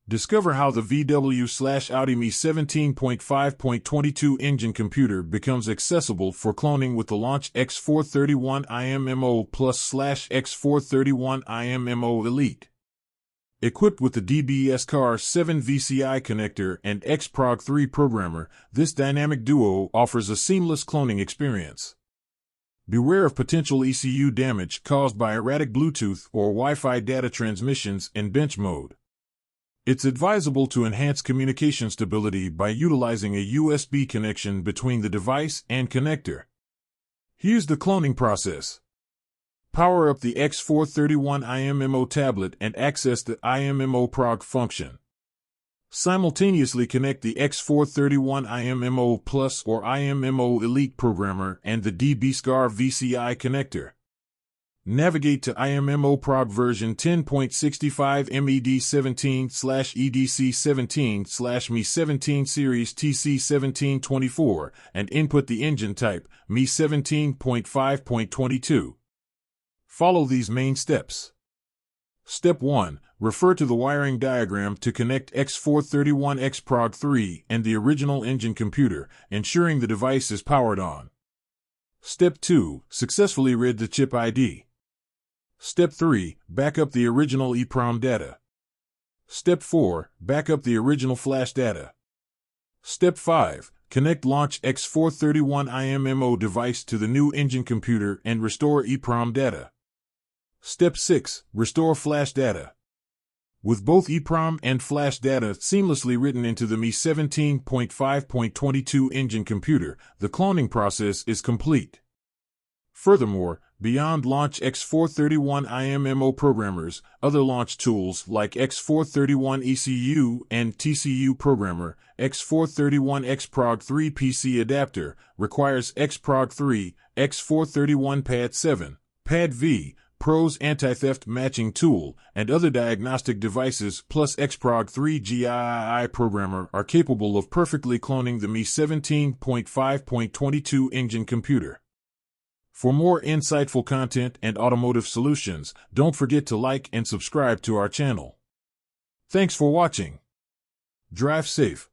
Discover how the VW/Audi Me 17.5.22 engine computer becomes accessible for cloning with the Launch X431 IMMO Plus/X431 IMMO Elite. Equipped with the DBS-CAR 7 VCI connector and XProg 3 programmer, this dynamic duo offers a seamless cloning experience. Beware of potential ECU damage caused by erratic Bluetooth or Wi-Fi data transmissions in bench mode. It's advisable to enhance communication stability by utilizing a USB connection between the device and connector. Here's the cloning process. Power up the X431 IMMO tablet and access the IMMO Prog function. Simultaneously connect the X431 IMMO Plus or IMMO Elite programmer and the DBS-CAR VCI connector. Navigate to IMMO Prog version 10.65 MED17/EDC17/Me17 series TC1724 and input the engine type, Me 17.5.22. Follow these main steps. Step 1. Refer to the wiring diagram to connect X431 XProg 3 and the original engine computer, ensuring the device is powered on. Step 2. Successfully read the chip ID. Step 3. Back up the original EEPROM data. Step 4. Back up the original flash data. Step 5. Connect Launch X431 IMMO device to the new engine computer and restore EEPROM data. Step 6. Restore flash data. With both EEPROM and flash data seamlessly written into the Me 17.5.22 engine computer, the cloning process is complete. Furthermore, beyond Launch X431 IMMO programmers, other launch tools like X431 ECU and TCU programmer, X431 XProg 3 PC adapter, requires XProg 3, X431 Pad 7, Pad V, Pro's anti-theft matching tool, and other diagnostic devices plus XProg 3 GII programmer are capable of perfectly cloning the Me 17.5.22 engine computer. For more insightful content and automotive solutions, don't forget to like and subscribe to our channel. Thanks for watching. Drive safe.